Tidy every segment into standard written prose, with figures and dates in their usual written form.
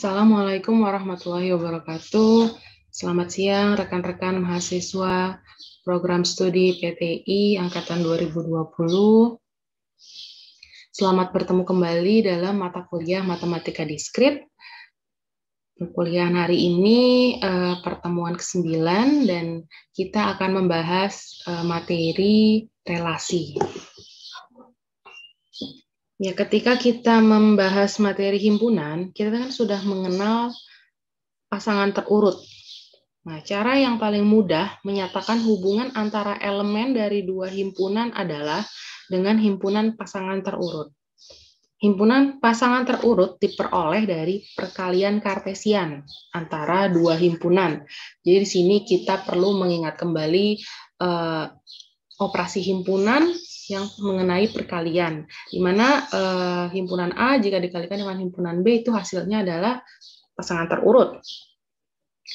Assalamualaikum warahmatullahi wabarakatuh. Selamat siang rekan-rekan mahasiswa program studi PTI Angkatan 2020. Selamat bertemu kembali dalam mata kuliah Matematika Diskrit. Perkuliahan hari ini pertemuan ke-9 dan kita akan membahas materi relasi. Ya, ketika kita membahas materi himpunan, kita kan sudah mengenal pasangan terurut. Nah, cara yang paling mudah menyatakan hubungan antara elemen dari dua himpunan adalah dengan himpunan pasangan terurut. Himpunan pasangan terurut diperoleh dari perkalian kartesian antara dua himpunan. Jadi di sini kita perlu mengingat kembali operasi himpunan yang mengenai perkalian, di mana himpunan A jika dikalikan dengan himpunan B itu hasilnya adalah pasangan terurut.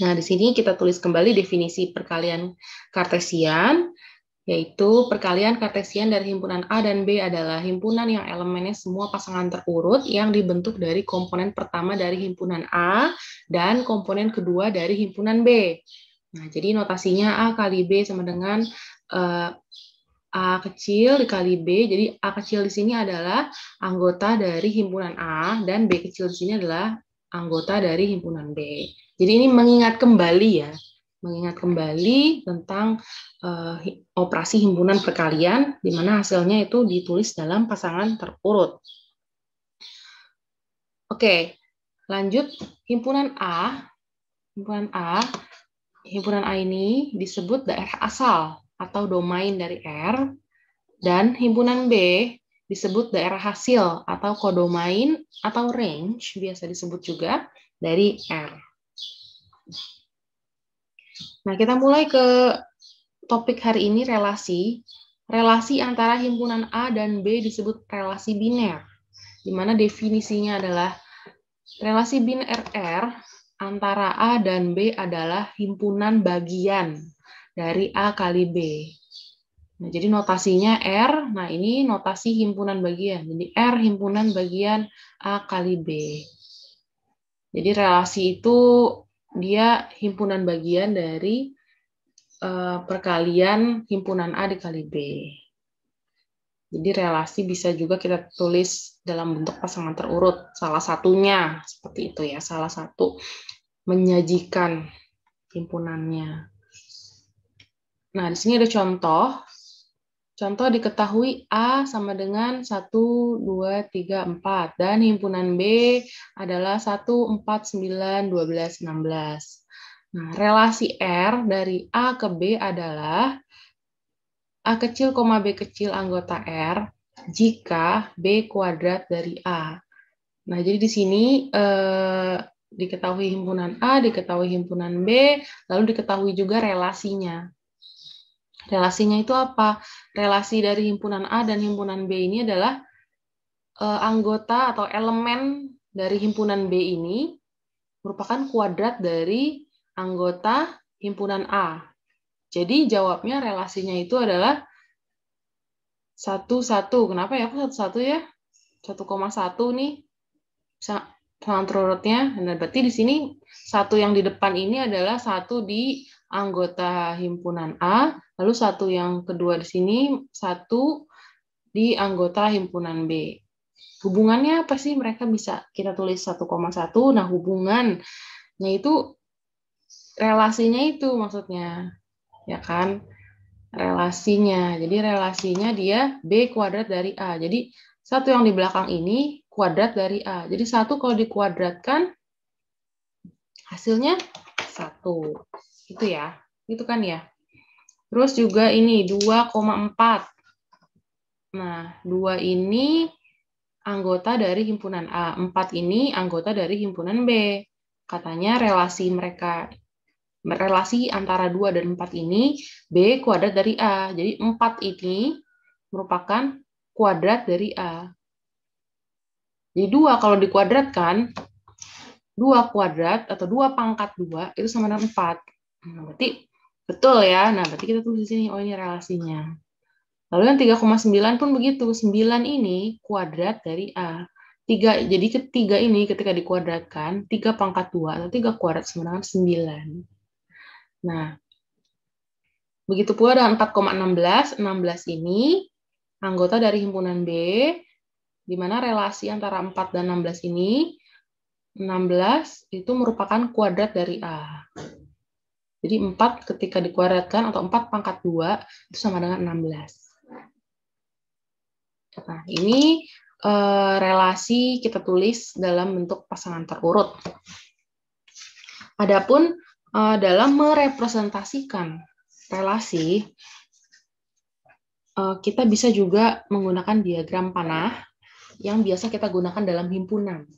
Nah, di sini kita tulis kembali definisi perkalian kartesian, yaitu perkalian kartesian dari himpunan A dan B adalah himpunan yang elemennya semua pasangan terurut yang dibentuk dari komponen pertama dari himpunan A dan komponen kedua dari himpunan B. Nah, jadi notasinya A kali B sama dengan A kecil dikali B, jadi A kecil di sini adalah anggota dari himpunan A, dan B kecil di sini adalah anggota dari himpunan B. Jadi ini mengingat kembali tentang operasi himpunan perkalian, di mana hasilnya itu ditulis dalam pasangan terurut. Oke, lanjut himpunan A. Himpunan A ini disebut daerah asal atau domain dari R, dan himpunan B disebut daerah hasil atau kodomain atau range, biasa disebut juga, dari R. Nah, kita mulai ke topik hari ini, relasi. Relasi antara himpunan A dan B disebut relasi biner, di mana definisinya adalah relasi biner R antara A dan B adalah himpunan bagian dari A kali B. Nah, jadi notasinya R, nah ini notasi himpunan bagian. Jadi R himpunan bagian A kali B. Jadi relasi itu dia himpunan bagian dari perkalian himpunan A dikali B. Jadi relasi bisa juga kita tulis dalam bentuk pasangan terurut. Salah satunya seperti itu ya, salah satu menyajikan himpunannya. Nah, di sini ada contoh. Contoh diketahui A sama dengan 1, 2, 3, 4. Dan himpunan B adalah 1, 4, 9, 12, 16. Nah, relasi R dari A ke B adalah A kecil, B kecil anggota R jika B kuadrat dari A. Nah, jadi di sini diketahui himpunan A, diketahui himpunan B, lalu diketahui juga relasinya. Relasinya itu apa? Relasi dari himpunan A dan himpunan B ini adalah anggota atau elemen dari himpunan B ini merupakan kuadrat dari anggota himpunan A. Jadi jawabnya relasinya itu adalah 1, 1. Kenapa ya? Aku 1, 1 ya? 1,1 nih. Pasangan terurutnya. Nah, berarti di sini 1 yang di depan ini adalah 1 di anggota himpunan A, lalu 1 yang kedua di sini 1 di anggota himpunan B. Hubungannya apa sih? Mereka bisa kita tulis 1,1. Nah, hubungannya itu relasinya itu maksudnya. Ya kan? Relasinya. Jadi relasinya dia B kuadrat dari A. Jadi 1 yang di belakang ini kuadrat dari A. Jadi 1 kalau dikuadratkan hasilnya 1. Itu ya. Itu kan ya. Terus juga ini 2,4. Nah, 2 ini anggota dari himpunan A. 4 ini anggota dari himpunan B. Katanya relasi antara 2 dan 4 ini B kuadrat dari A. Jadi 4 ini merupakan kuadrat dari A. Jadi 2 kalau dikuadratkan, 2 kuadrat atau 2 pangkat 2 itu sama dengan 4. Nah, berarti betul ya. Nah, berarti kita tulis di sini, oh ini relasinya. Lalu yang 3,9 pun begitu. 9 ini kuadrat dari A. Jadi ketiga ini ketika dikuadratkan, 3 pangkat 2 atau 3 kuadrat sama dengan 9. Nah, begitu pula dengan 4,16. 16 ini anggota dari himpunan B, di mana relasi antara 4 dan 16 ini, 16 itu merupakan kuadrat dari A. Jadi 4 ketika dikuadratkan atau 4 pangkat 2 itu sama dengan 16. Nah, ini relasi kita tulis dalam bentuk pasangan terurut. Adapun dalam merepresentasikan relasi, kita bisa juga menggunakan diagram panah yang biasa kita gunakan dalam himpunan.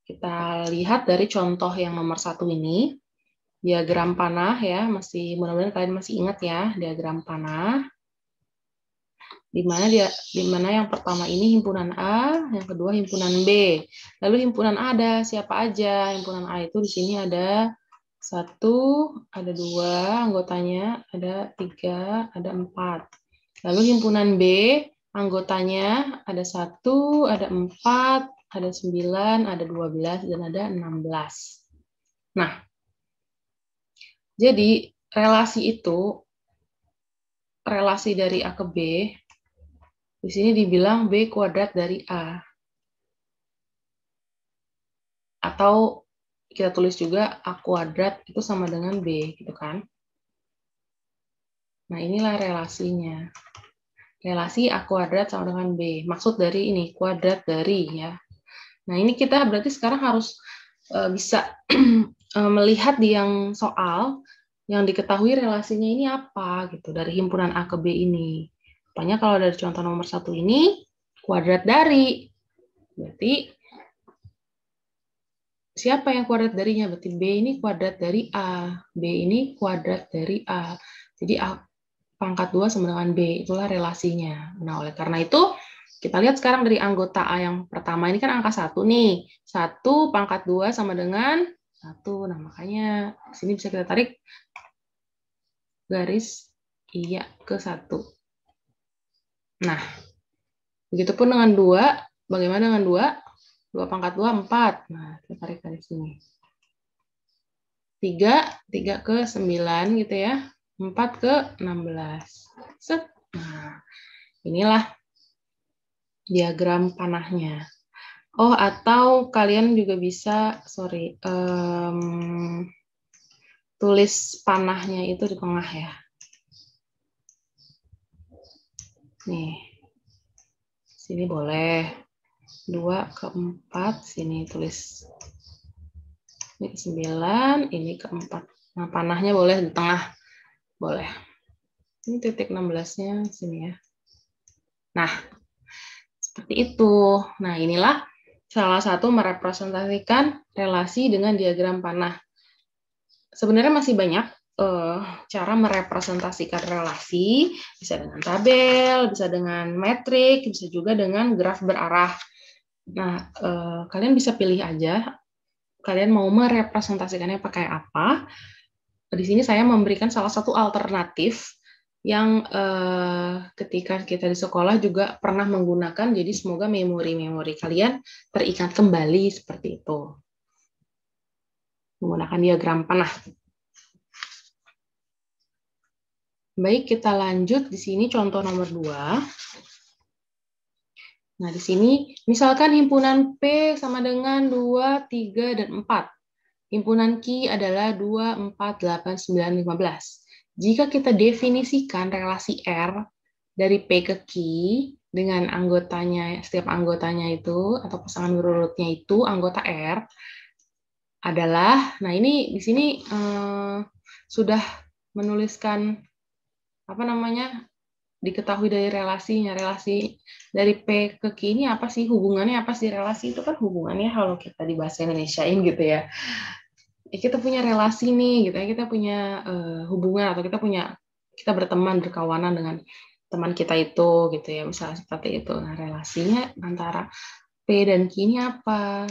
Kita lihat dari contoh yang nomor 1 ini, diagram panah ya, mudah-mudahan kalian masih ingat ya, diagram panah. Di mana yang pertama ini himpunan A, yang kedua himpunan B. Lalu himpunan A ada siapa aja? Himpunan A itu di sini ada 1, ada 2 anggotanya, ada 3, ada 4. Lalu himpunan B, anggotanya ada 1, ada 4, ada 9, ada 12, dan ada 16. Nah, jadi relasi itu, relasi dari A ke B, di sini dibilang B kuadrat dari A. Atau kita tulis juga A kuadrat itu sama dengan B, gitu kan. Nah, inilah relasinya. Relasi A kuadrat sama dengan B. Maksud dari ini, kuadrat dari ya. Nah, ini kita berarti sekarang harus bisa melihat di yang soal, yang diketahui relasinya ini apa, gitu, dari himpunan A ke B ini. Makanya kalau dari contoh nomor 1 ini, kuadrat dari. Berarti siapa yang kuadrat darinya? Berarti B ini kuadrat dari A. B ini kuadrat dari A. Jadi A pangkat 2 sama dengan B. Itulah relasinya. Nah, oleh karena itu, kita lihat sekarang dari anggota A yang pertama. Ini kan angka 1 nih. 1 pangkat 2 sama dengan 1. Nah, makanya di sini bisa kita tarik garis iya ke 1. Nah, begitupun dengan 2. Bagaimana dengan 2? 2 pangkat 2, 4. Nah, kita tarik dari sini. 3 ke 9 gitu ya. 4 ke 16. Set. Nah, inilah diagram panahnya. Oh, atau kalian juga bisa, tulis panahnya itu di tengah ya. Nih, sini boleh 2 ke 4, sini tulis ini ke 9, ini ke 4. Nah, panahnya boleh di tengah, boleh. Ini titik 16-nya sini ya. Nah, seperti itu. Nah, inilah salah satu merepresentasikan relasi dengan diagram panah. Sebenarnya masih banyak cara merepresentasikan relasi, bisa dengan tabel, bisa dengan metrik, bisa juga dengan graf berarah. Nah, kalian bisa pilih aja, kalian mau merepresentasikannya pakai apa. Di sini saya memberikan salah satu alternatif yang ketika kita di sekolah juga pernah menggunakan, jadi semoga memori-memori kalian terikat kembali seperti itu. Menggunakan diagram panah. Baik, kita lanjut di sini contoh nomor 2. Nah, di sini misalkan himpunan P sama dengan 2, 3, dan 4. Himpunan Q adalah 2, 4, 8, 9, 15. Jika kita definisikan relasi R dari P ke Q dengan anggotanya, setiap anggotanya itu, atau pasangan berurutnya itu, anggota R, adalah, nah ini di sini sudah menuliskan diketahui dari relasinya. Relasi dari P ke Q ini apa sih? Hubungannya apa sih? Relasi itu kan hubungannya kalau kita di bahasa Indonesiain gitu ya. Kita punya relasi nih, gitu ya. Kita punya hubungan atau kita berteman, berkawanan dengan teman kita itu, gitu ya. Misalnya seperti itu. Nah, relasinya antara P dan Q ini apa?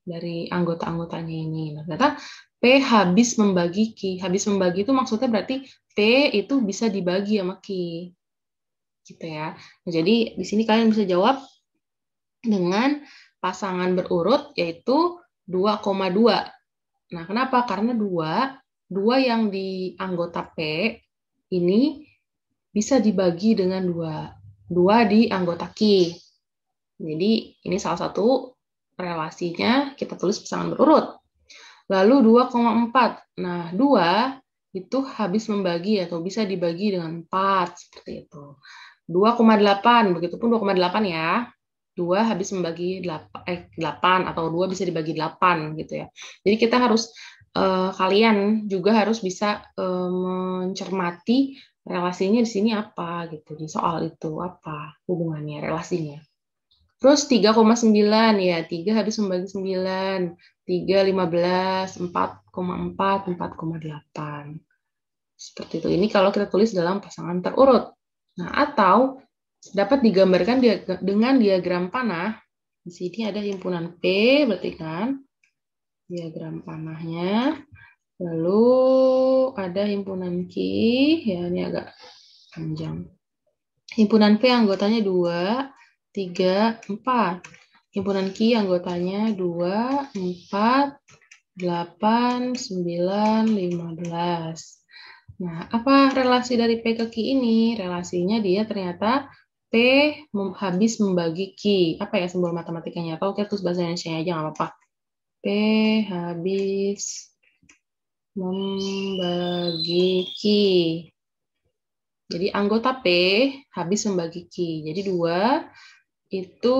Dari anggota-anggotanya ini. Nah, ternyata P habis membagi Q. Habis membagi itu maksudnya berarti P itu bisa dibagi sama Q. Gitu ya. Nah, jadi di sini kalian bisa jawab dengan pasangan berurut yaitu 2,2. Nah, kenapa? Karena dua yang di anggota P ini bisa dibagi dengan 2 di anggota Q. Jadi, ini salah satu relasinya kita tulis pasangan berurut. Lalu 2,4. Nah, 2 itu habis membagi atau bisa dibagi dengan 4, seperti itu. 2,8, begitupun 2,8 ya. 2 habis membagi 8 atau 2 bisa dibagi 8 gitu ya. Jadi kita harus kalian juga harus bisa mencermati relasinya di sini apa gitu. Di soal itu apa hubungannya, relasinya. Terus 3,9 ya, 3 habis membagi 9, 3, 15, 4,4, 4,8. Seperti itu. Ini kalau kita tulis dalam pasangan terurut. Nah, atau dapat digambarkan dengan diagram panah. Di sini ada himpunan P, berarti kan diagram panahnya. Lalu ada himpunan Q, ya ini agak panjang. Himpunan P anggotanya 2, 3, 4. Himpunan Q anggotanya 2, 4, 8, 9, 15. Nah, apa relasi dari P ke Q ini? Relasinya dia ternyata P habis membagi Q. Apa ya simbol matematikanya? Atau kita tulis bahasa Indonesia aja nggak apa-apa. P habis membagi Q. Jadi anggota P habis membagi Q. Jadi 2 itu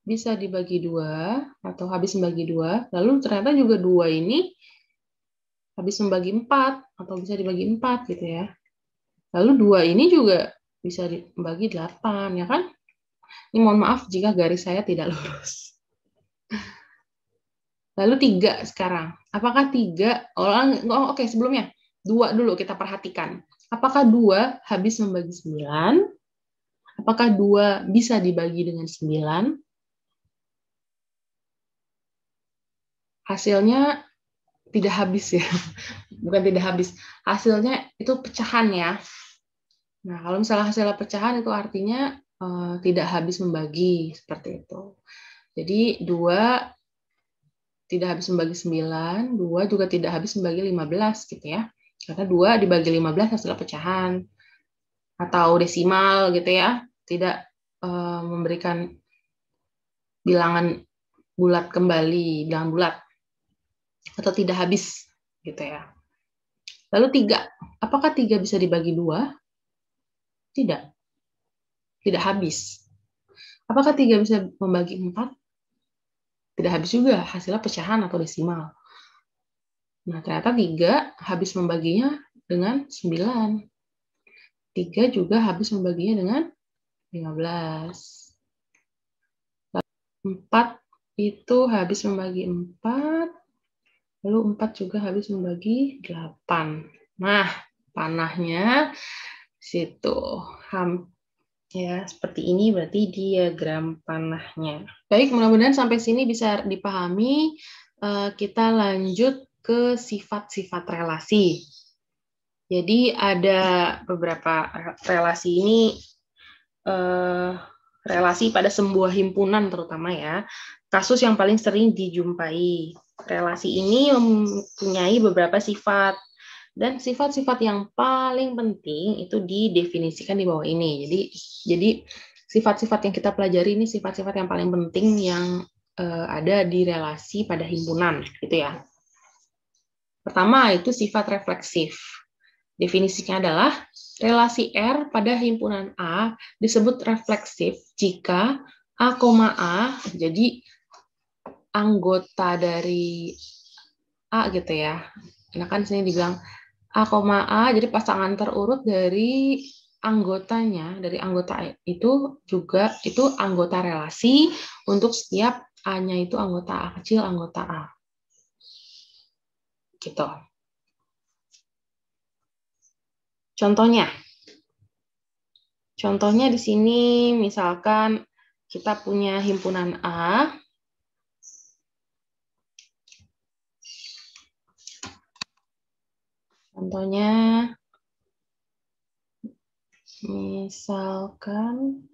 bisa dibagi 2 atau habis membagi 2. Lalu ternyata juga 2 ini habis membagi 4 atau bisa dibagi 4 gitu ya. Lalu 2 ini juga bisa dibagi 8 ya kan? Ini mohon maaf jika garis saya tidak lurus. Lalu 3 sekarang. Apakah 3 oke, sebelumnya 2 dulu kita perhatikan. Apakah 2 habis membagi 9? Apakah 2 bisa dibagi dengan 9? Hasilnya tidak habis ya. Bukan tidak habis. Hasilnya itu pecahan ya. Nah, kalau misalnya hasil pecahan itu artinya tidak habis membagi, seperti itu. Jadi 2 tidak habis membagi 9, 2 juga tidak habis membagi 15 gitu ya. Karena 2 dibagi 15 hasil pecahan atau desimal gitu ya. Tidak memberikan bilangan bulat kembali, bilangan bulat atau tidak habis gitu ya. Lalu 3, apakah 3 bisa dibagi 2? Tidak. Tidak habis. Apakah 3 bisa membagi 4? Tidak habis juga, hasilnya pecahan atau desimal. Nah, ternyata 3 habis membaginya dengan 9. 3 juga habis membaginya dengan 15. 4 itu habis membagi 4, lalu 4 juga habis membagi 8. Nah, panahnya situ. Ya, seperti ini berarti diagram panahnya. Baik, mudah-mudahan sampai sini bisa dipahami. Kita lanjut ke sifat-sifat relasi. Jadi ada beberapa relasi ini, relasi pada sebuah himpunan terutama ya. Kasus yang paling sering dijumpai. Relasi ini mempunyai beberapa sifat. Dan sifat-sifat yang paling penting itu didefinisikan di bawah ini. Jadi sifat-sifat yang kita pelajari ini sifat-sifat yang paling penting yang ada di relasi pada himpunan, gitu ya. Pertama itu sifat refleksif. Definisinya adalah relasi R pada himpunan A disebut refleksif jika A, jadi anggota dari A gitu ya. Nah kan sini dibilang A, jadi pasangan terurut dari anggotanya, dari anggota itu juga itu anggota relasi untuk setiap A-nya itu anggota A kecil, anggota A. Gitu. Contohnya di sini misalkan kita punya himpunan A. Contohnya misalkan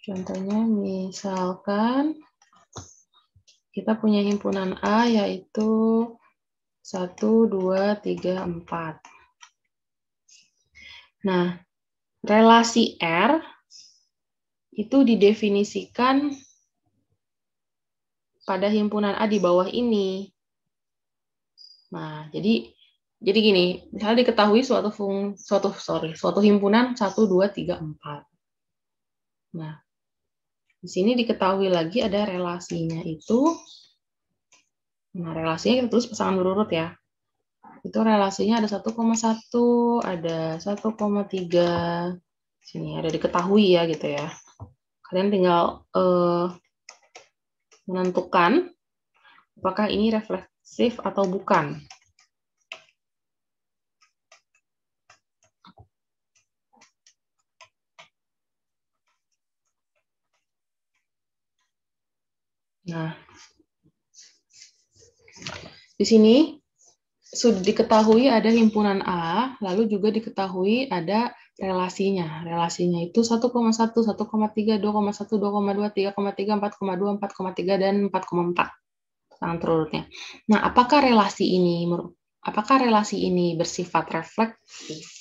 Contohnya misalkan kita punya himpunan A yaitu 1, 2, 3, 4. Nah, relasi R itu didefinisikan pada himpunan A di bawah ini. Nah, jadi gini, misalnya diketahui suatu himpunan 1, 2, 3, 4. Nah, di sini diketahui lagi ada relasinya itu. Nah, relasinya kita tulis pasangan berurut ya. Itu relasinya ada 1,1, ada 1,3. Sini ada diketahui ya gitu ya. Kalian tinggal menentukan apakah ini refleksif atau bukan. Nah, di sini sudah diketahui ada himpunan A, lalu juga diketahui ada relasinya. Relasinya itu 1,1, 1,3, 2,1, 2,2, 3,3, 4,2, 4,3, dan 4,4. Pasangan terurutnya. Nah, apakah relasi ini bersifat refleksif?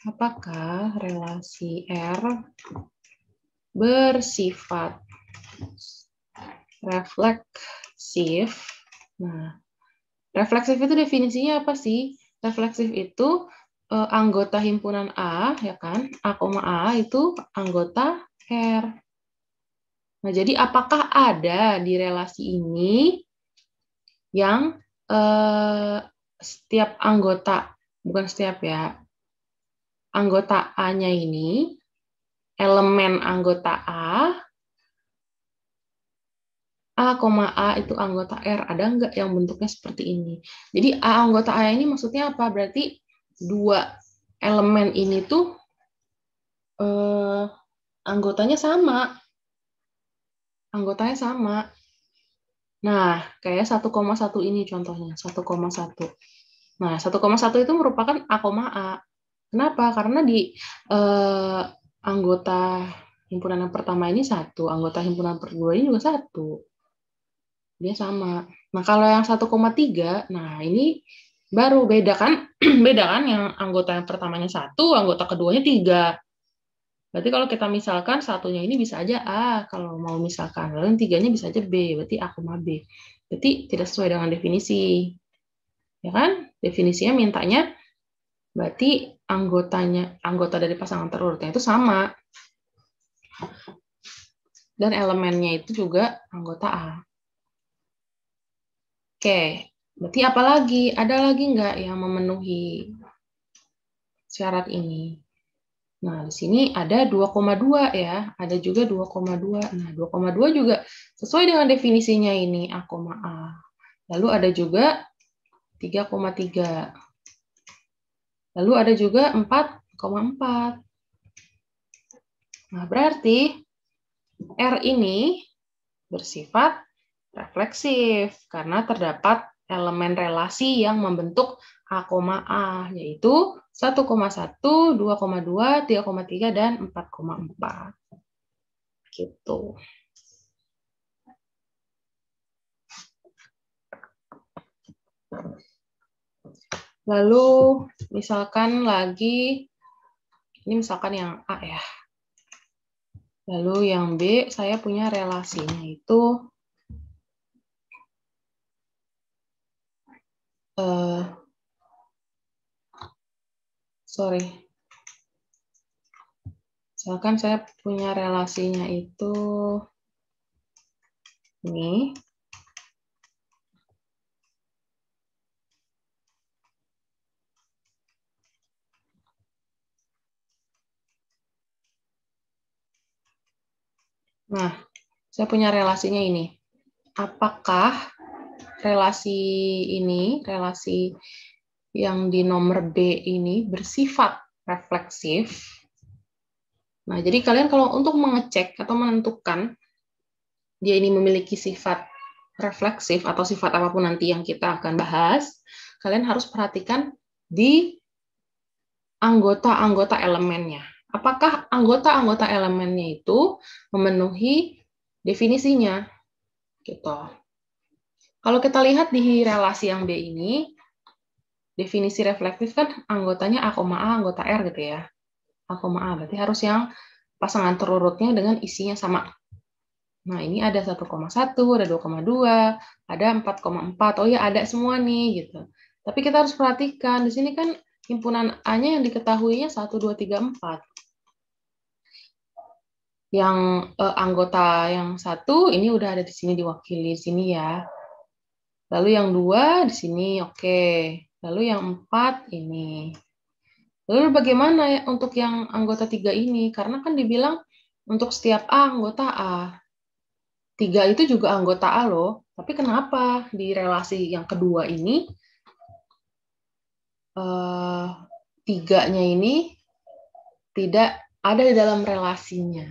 Apakah relasi R bersifat refleksif? Nah, refleksif itu definisinya apa sih? Refleksif itu anggota himpunan A, ya kan? A, A itu anggota R. Nah, jadi apakah ada di relasi ini yang setiap anggota, bukan setiap ya, anggota A-nya ini, elemen anggota A itu anggota R, ada nggak yang bentuknya seperti ini? Jadi A anggota A ini maksudnya apa? Berarti dua elemen ini tuh anggotanya sama. Anggotanya sama. Nah, kayak 1,1 ini contohnya, 1,1. Nah, 1,1 itu merupakan A, A. Kenapa? Karena di anggota himpunan yang pertama ini 1, anggota himpunan kedua ini juga 1. Dia sama. Nah, kalau yang 1,3, nah ini baru beda kan? Beda kan yang anggota yang pertamanya 1, anggota keduanya 3. Berarti kalau kita misalkan satunya ini bisa aja A, kalau mau misalkan, lalu yang tiganya bisa aja B, berarti A, B. Berarti tidak sesuai dengan definisi. Ya kan? Definisinya mintanya berarti anggota dari pasangan terurutnya itu sama. Dan elemennya itu juga anggota A. Oke, berarti apa lagi? Ada lagi nggak yang memenuhi syarat ini? Nah, di sini ada 2,2 ya, ada juga 2,2. Nah, 2,2 juga sesuai dengan definisinya ini, A, A. Lalu ada juga 3,3. Lalu ada juga 4,4. Nah, berarti R ini bersifat refleksif karena terdapat elemen relasi yang membentuk A, yaitu 1,1, 2,2, 3,3, dan 4,4. Gitu. Lalu, misalkan lagi, ini misalkan yang A ya. Lalu yang B, saya punya relasinya itu misalkan saya punya relasinya itu ini. Nah, saya punya relasinya ini. Apakah relasi yang di nomor B ini bersifat refleksif? Nah, jadi kalian kalau untuk mengecek atau menentukan dia ini memiliki sifat refleksif atau sifat apapun nanti yang kita akan bahas, kalian harus perhatikan di anggota-anggota elemennya. apakah anggota-anggota elemennya itu memenuhi definisinya, gitu. Kalau kita lihat di relasi yang B ini, definisi reflektif kan anggotanya A, A, anggota R gitu ya. A, A, berarti harus yang pasangan terurutnya dengan isinya sama. Nah, ini ada 1,1, ada 2,2, ada 4,4. Oh ya, ada semua nih gitu. Tapi kita harus perhatikan, di sini kan himpunan A-nya yang diketahuinya 1, 2, 3, 4. Yang anggota yang 1 ini udah ada di sini, diwakili di sini ya. Lalu yang 2 di sini, oke. Lalu yang 4 ini. Lalu bagaimana ya untuk yang anggota 3 ini? Karena kan dibilang untuk setiap A anggota A. 3 itu juga anggota A loh. Tapi kenapa di relasi yang kedua ini 3-nya ini tidak ada di dalam relasinya?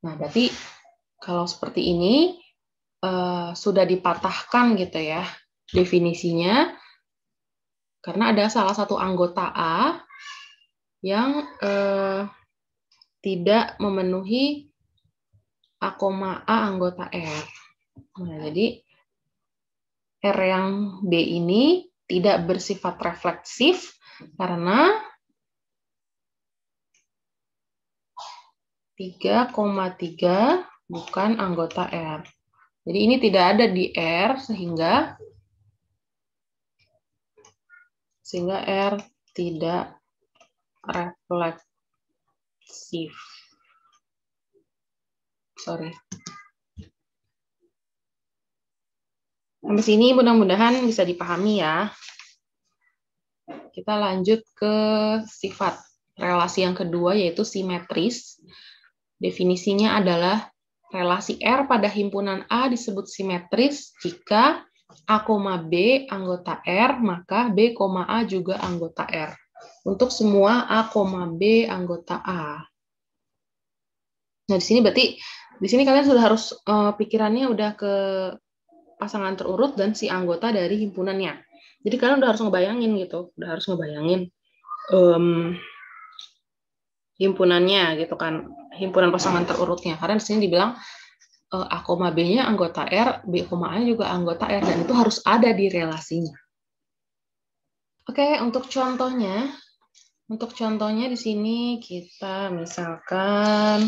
Nah, berarti kalau seperti ini sudah dipatahkan gitu ya definisinya, karena ada salah satu anggota A yang tidak memenuhi A, A anggota R. Nah, jadi R yang B ini tidak bersifat refleksif karena 3,3 bukan anggota R. Jadi ini tidak ada di R sehingga R tidak refleksif. Sorry. Sampai sini mudah-mudahan bisa dipahami ya. Kita lanjut ke sifat relasi yang kedua, yaitu simetris. Definisinya adalah relasi R pada himpunan A disebut simetris jika A, B anggota R, maka B, A juga anggota R. Untuk semua A, B anggota A. Nah, di sini berarti di sini kalian sudah harus pikirannya udah ke pasangan terurut dan si anggota dari himpunannya. Jadi kalian udah harus ngebayangin gitu, udah harus ngebayangin himpunannya gitu kan, himpunan pasangan terurutnya. Karena di sini dibilang A, B-nya anggota R, B, A juga anggota R, dan itu harus ada di relasinya. Oke, untuk contohnya di sini kita misalkan,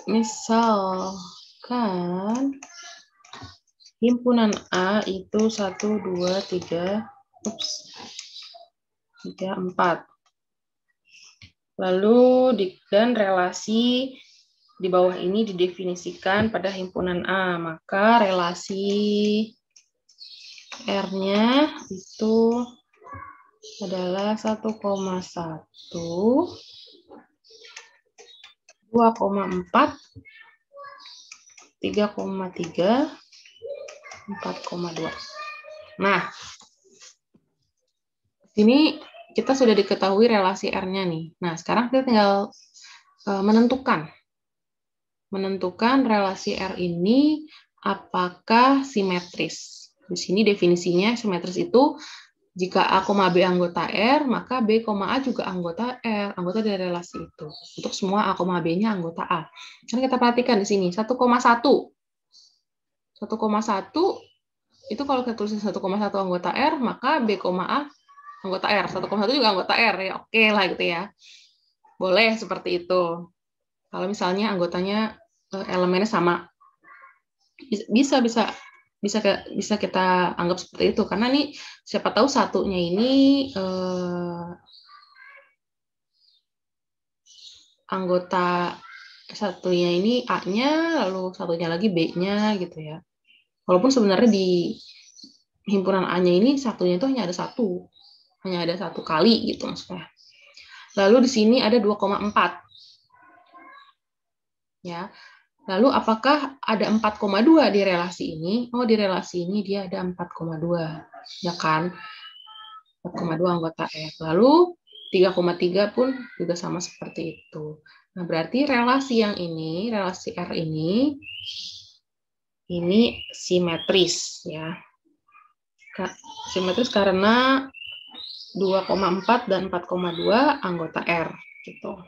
misalkan himpunan A itu 1, 2, 3, 4. Lalu dan relasi di bawah ini didefinisikan pada himpunan A, maka relasi R-nya itu adalah 1,1, 2,4, 3,3, 4,2. Nah, ini kita sudah diketahui relasi R-nya nih. Nah, sekarang kita tinggal menentukan relasi R ini apakah simetris. Di sini definisinya simetris itu jika A, B anggota R, maka B, A juga anggota R, anggota dari relasi itu. Untuk semua A, B-nya anggota A. Karena kita perhatikan di sini 1,1. 1,1 itu kalau kita tulis 1,1 anggota R, maka B, A anggota R. 1,1 juga anggota R, ya oke lah gitu ya. Boleh seperti itu. Kalau misalnya anggotanya elemennya sama. Bisa kita anggap seperti itu, karena nih siapa tahu satunya ini anggota satunya ini A-nya, lalu satunya lagi B-nya gitu ya. Walaupun sebenarnya di himpunan A-nya ini satunya itu hanya ada satu kali gitu maksudnya. Lalu di sini ada 2,4. Ya. Lalu apakah ada 4,2 di relasi ini? Oh, di relasi ini dia ada 4,2. Ya kan? 4,2 anggota R. Lalu 3,3 pun juga sama seperti itu. Nah, berarti relasi yang ini, relasi R ini simetris ya. Simetris karena 2,4 dan 4,2 anggota R gitu.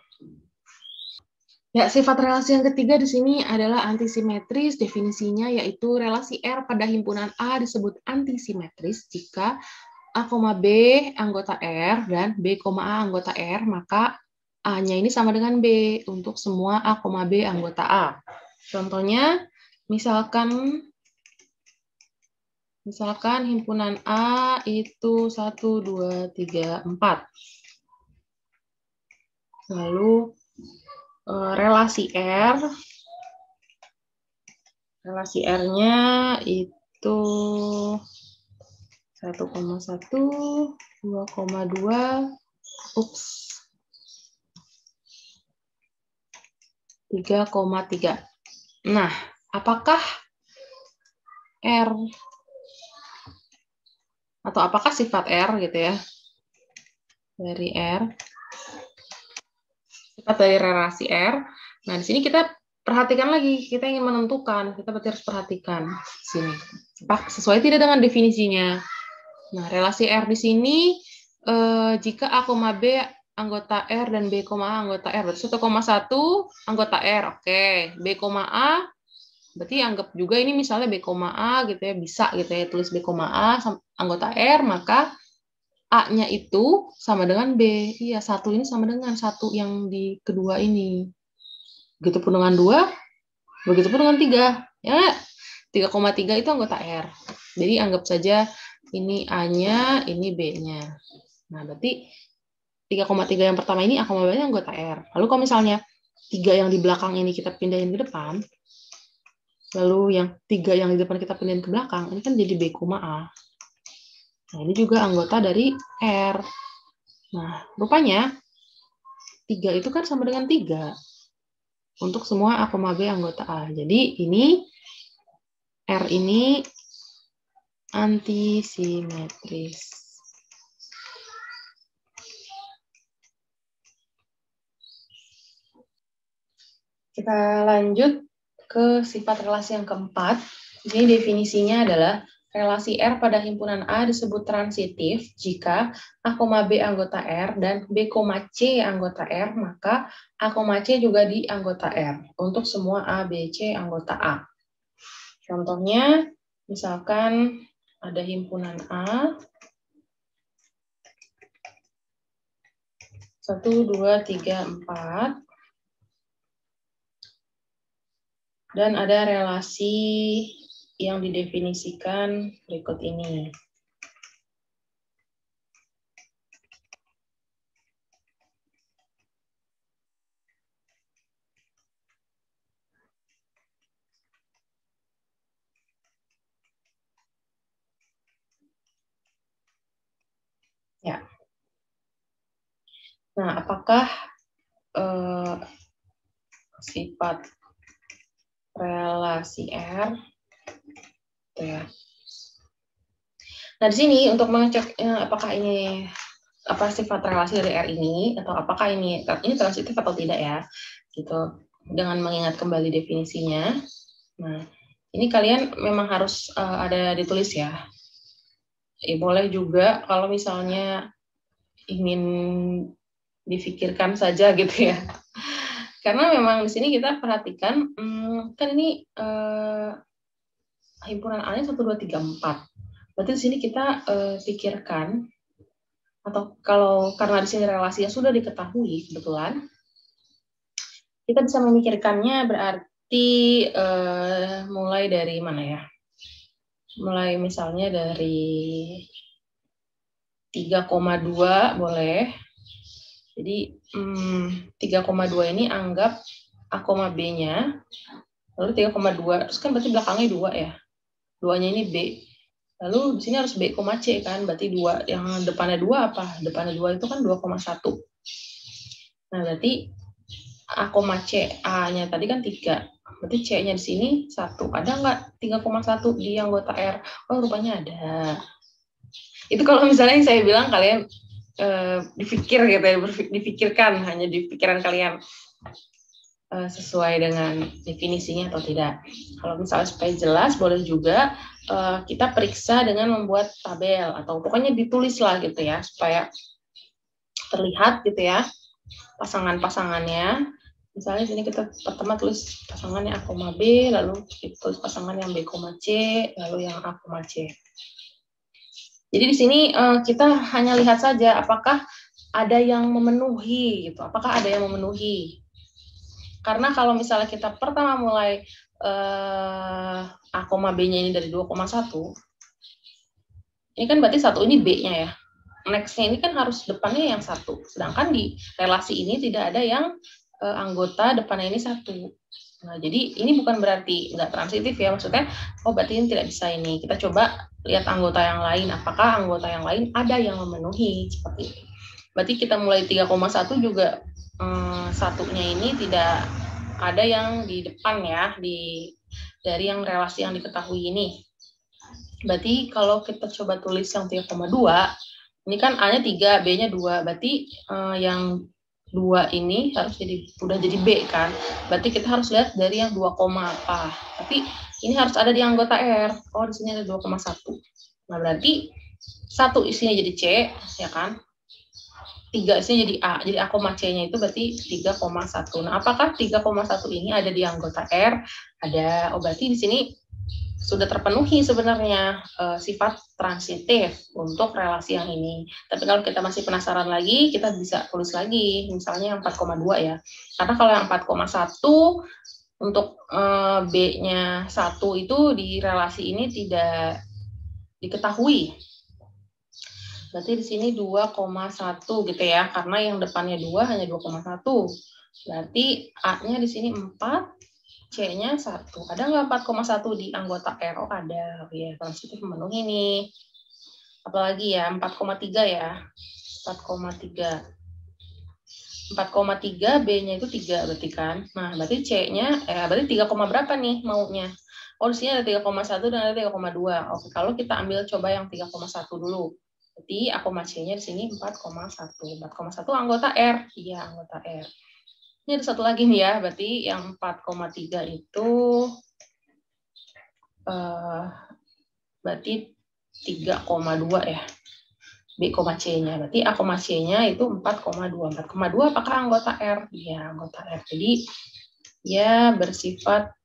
Ya, sifat relasi yang ketiga di sini adalah antisimetris. Definisinya yaitu relasi R pada himpunan A disebut antisimetris jika A, B anggota R dan B, A anggota R, maka A-nya ini sama dengan B untuk semua A, B anggota A. Contohnya, misalkan himpunan A itu 1, 2, 3, 4. Lalu relasi R-nya itu 1,1, 2,2, 3,3. Nah, apakah R atau apakah sifat R gitu ya? Dari R. Sifat dari relasi R. Nah, di sini kita perhatikan lagi, kita ingin menentukan, kita berarti harus perhatikan di sini. Sesuai tidak dengan definisinya. Nah, relasi R di sini jika A, B anggota R dan B, A anggota R, berarti 1,1 anggota R, oke. B, A, berarti anggap juga ini misalnya B, A gitu ya, bisa gitu ya, tulis B, A anggota R, maka A-nya itu sama dengan B. Iya, 1 ini sama dengan 1 yang di kedua ini. Begitupun dengan 2, begitupun dengan 3. Ya, 3,3 itu anggota R. Jadi anggap saja ini A-nya, ini B-nya. Nah, berarti 3,3 yang pertama ini A, B-nya anggota R. Lalu kalau misalnya 3 yang di belakang ini kita pindahin ke depan, lalu yang 3 yang di depan kita pindahin ke belakang, ini kan jadi B, A. Nah, ini juga anggota dari R. Nah, rupanya 3 itu kan sama dengan 3 untuk semua A, B anggota A. Jadi ini R ini antisimetris. Kita lanjut ke sifat relasi yang keempat. Di sini definisinya adalah relasi R pada himpunan A disebut transitif jika A, B anggota R dan B, C anggota R, maka A, C juga di anggota R untuk semua A, B, C anggota A. Contohnya, misalkan ada himpunan A, 1, 2, 3, 4, dan ada relasi yang didefinisikan berikut ini. Ya. Nah, apakah sifat relasi R? Ya. Nah, di sini untuk mengecek apakah ini sifat relasi dari R ini atau apakah ini transitif atau tidak ya, gitu. Dengan mengingat kembali definisinya. Nah, ini kalian memang harus ada ditulis ya. Boleh juga kalau misalnya ingin difikirkan saja gitu ya. Karena memang di sini kita perhatikan, kan ini himpunan A-nya 1, 2, 3, 4. Berarti di sini kita pikirkan, atau karena di sini relasinya sudah diketahui kebetulan, kita bisa memikirkannya berarti mulai dari mana ya? Mulai misalnya dari 3,2 boleh. Jadi 3,2 ini anggap A, B-nya, lalu 3,2, terus kan berarti belakangnya 2 ya. 2-nya ini B. Lalu di sini harus B, C kan, berarti 2. Yang depannya 2 apa? Depannya 2 itu kan 2,1. Nah, berarti A, C, A-nya tadi kan 3. Berarti C-nya di sini 1. Ada nggak 3,1 di anggota R? Oh, rupanya ada. Itu kalau misalnya yang saya bilang kalian dipikir gitu ya, dipikirkan, hanya di pikiran kalian sesuai dengan definisinya atau tidak. Kalau misalnya supaya jelas, boleh juga kita periksa dengan membuat tabel atau pokoknya ditulis lah gitu ya supaya terlihat gitu ya pasangan-pasangannya. Misalnya sini kita pertama tulis pasangan yang A, B, lalu kita tulis pasangan yang B, C, lalu yang A, C. Jadi di sini kita hanya lihat saja apakah ada yang memenuhi gitu. Apakah ada yang memenuhi? Karena kalau misalnya kita pertama mulai A, B-nya ini dari 2,1, ini kan berarti 1 ini B-nya ya. Next-nya ini kan harus depannya yang 1. Sedangkan di relasi ini tidak ada yang anggota depannya ini 1. Nah, jadi ini bukan berarti nggak transitif ya, maksudnya, oh berarti ini tidak bisa ini. Kita coba lihat anggota yang lain, apakah anggota yang lain ada yang memenuhi, seperti itu. Berarti kita mulai 3,1 juga, satunya ini tidak ada yang di depan ya, dari yang relasi yang diketahui ini. Berarti kalau kita coba tulis yang 3,2, ini kan A-nya 3, B-nya 2, berarti yang 2 ini harus udah jadi B kan. Berarti kita harus lihat dari yang 2, apa. Tapi ini harus ada di anggota R. Oh, di sini ada 2,1. Nah, berarti 1 isinya jadi C, ya kan? 3 isinya jadi A. Jadi A, C-nya itu berarti 3,1. Nah, apakah 3,1 ini ada di anggota R? Ada. Oh, berarti di sini sudah terpenuhi sebenarnya sifat transitif untuk relasi yang ini. Tapi kalau kita masih penasaran lagi, kita bisa tulis lagi, misalnya yang 4,2 ya. Karena kalau yang 4,1 untuk B-nya 1 itu di relasi ini tidak diketahui. Berarti di sini 2,1 gitu ya, karena yang depannya 2 hanya 2,1. Berarti A-nya di sini 4, C-nya 1. Ada nggak 4,1 di anggota R? Oh, ada. Oh, ya, transitif memenuhi nih. Apalagi ya, 4,3 ya. 4,3. 4,3, B-nya itu 3 berarti kan. Nah, berarti C-nya, berarti 3, berapa nih maunya? Oh, di sini ada 3,1 dan ada 3,2. Oke, kalau kita ambil coba yang 3,1 dulu. Berarti A, C-nya di sini 4,1. 4,1 anggota R. Iya, anggota R. Ini ada satu lagi nih ya, berarti yang 4,3 itu berarti 3,2 ya, B, C-nya. Berarti A, C-nya itu 4,2. 4,2 apakah anggota R? Iya, anggota R. Jadi ya bersifat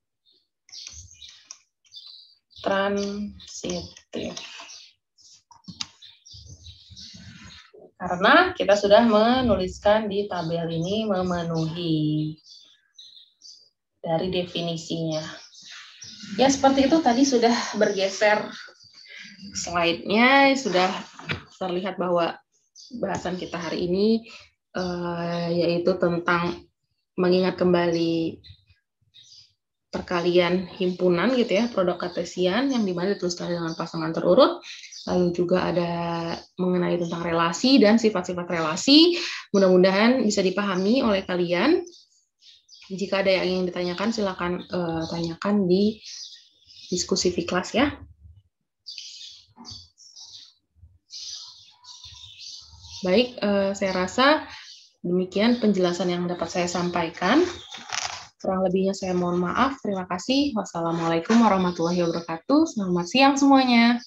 transitif. Karena kita sudah menuliskan di tabel ini memenuhi dari definisinya. Ya, seperti itu tadi sudah bergeser slide-nya, sudah terlihat bahwa bahasan kita hari ini yaitu tentang mengingat kembali perkalian himpunan gitu ya, produk kartesian yang dimana dituliskan dengan pasangan terurut. Lalu juga ada mengenai tentang relasi dan sifat-sifat relasi. Mudah-mudahan bisa dipahami oleh kalian. Jika ada yang ingin ditanyakan, silakan tanyakan di diskusi kelas ya. Baik, saya rasa demikian penjelasan yang dapat saya sampaikan. Kurang lebihnya saya mohon maaf. Terima kasih. Wassalamualaikum warahmatullahi wabarakatuh. Selamat siang semuanya.